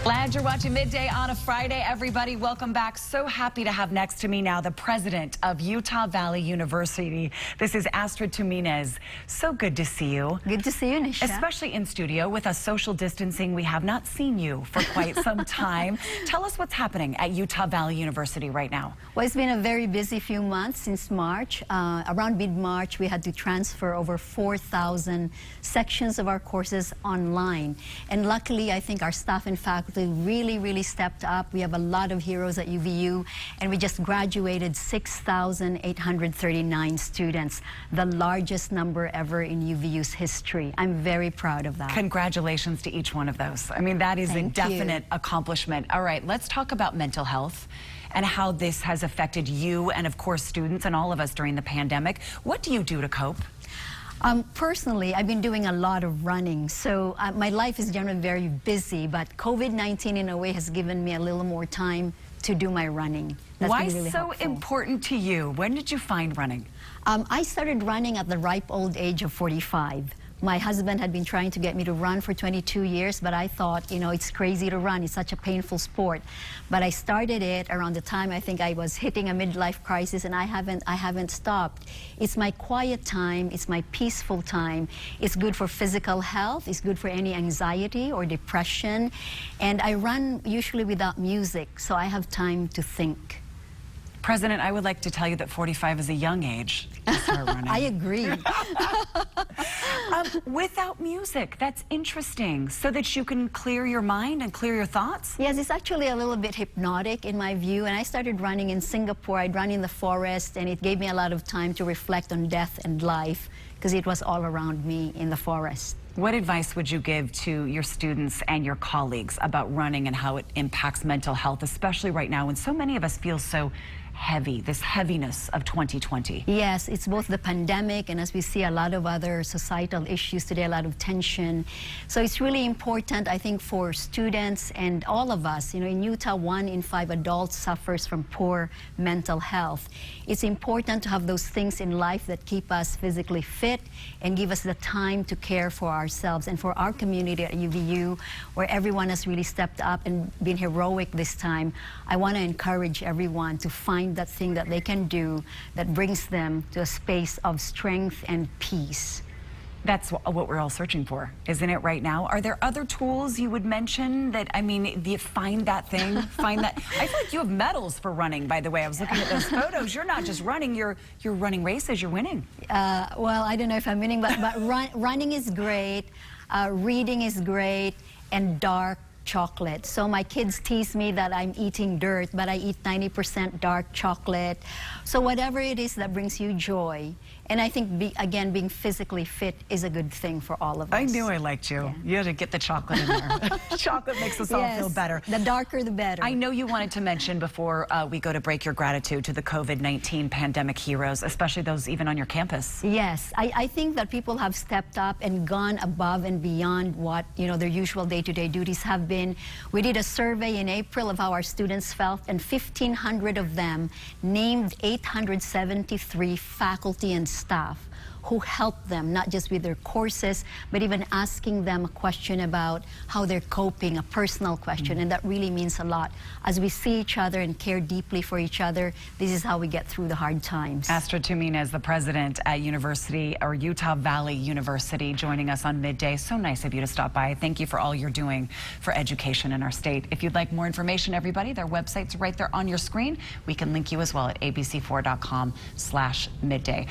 Glad you're watching Midday on a Friday, everybody. Welcome back. So happy to have next to me now the president of Utah Valley University. This is Astrid Tuminez. So good to see you. Good to see you, Nisha. Especially in studio with us social distancing. We have not seen you for quite some time. Tell us what's happening at Utah Valley University right now. Well, it's been a very busy few months since March. Around mid-March, we had to transfer over 4,000 sections of our courses online. And luckily, I think our staff and faculty really stepped up. We have a lot of heroes at UVU, and we just graduated 6,839 students, the largest number ever in UVU's history. I'm very proud of that. Congratulations to each one of those. I mean, that is a definite accomplishment. All right, let's talk about mental health and how this has affected you and, of course, students and all of us during the pandemic. What do you do to cope? Personally, I've been doing a lot of running, so my life is generally very busy, but COVID-19 in a way has given me a little more time to do my running. That's Why been really so helpful. important to you? When did you find running? I started running at the ripe old age of 45. My husband had been trying to get me to run for 22 years, but I thought, you know, it's crazy to run. It's such a painful sport. But I started it around the time I think I was hitting a midlife crisis, and I haven't stopped. It's my quiet time. It's my peaceful time. It's good for physical health. It's good for any anxiety or depression. And I run usually without music, so I have time to think. President, I would like to tell you that 45 is a young age to start running. I agree. Without music, that's interesting, so that you can clear your mind and clear your thoughts? Yes, it's actually a little bit hypnotic in my view, and I started running in Singapore. I'd run in the forest, and it gave me a lot of time to reflect on death and life, because it was all around me in the forest. What advice would you give to your students and your colleagues about running and how it impacts mental health, especially right now when so many of us feel so heavy, this heaviness of 2020? Yes, it's both the pandemic and as we see a lot of other societal issues today, a lot of tension. So it's really important, I think, for students and all of us. You know, in Utah, 1 in 5 adults suffers from poor mental health. It's important to have those things in life that keep us physically fit and give us the time to care for ourselves and for our community at UVU, where everyone has really stepped up and been heroic this time. I want to encourage everyone to find that thing that they can do that brings them to a space of strength and peace. That's what we're all searching for, isn't it, right now? Are there other tools you would mention that, I mean, do you find that thing, find that? I feel like you have medals for running, by the way. I was looking at those photos. You're not just running, you're running races, you're winning. Well, I don't know if I'm winning, but running is great, reading is great, and dark chocolate. So my kids tease me that I'm eating dirt, but I eat 90% dark chocolate. So whatever it is that brings you joy. And I think, again, being physically fit is a good thing for all of us. I knew I liked you. Yeah. You had to get the chocolate in there. Chocolate makes us all feel better. The darker, the better. I know you wanted to mention before we go to break your gratitude to the COVID-19 pandemic heroes, especially those even on your campus. Yes, I think that people have stepped up and gone above and beyond what, you know, their usual day-to-day duties have been. We did a survey in April of how our students felt, and 1,500 of them named 873 faculty and staff who helped them, not just with their courses, but even asking them a question about how they're coping, a personal question, and that really means a lot. As we see each other and care deeply for each other, this is how we get through the hard times. Astrid Tuminez, the president at Utah Valley University, joining us on Midday. So nice of you to stop by. Thank you for all you're doing for education in our state. If you'd like more information, everybody, their website's right there on your screen. We can link you as well at abc4.com/midday.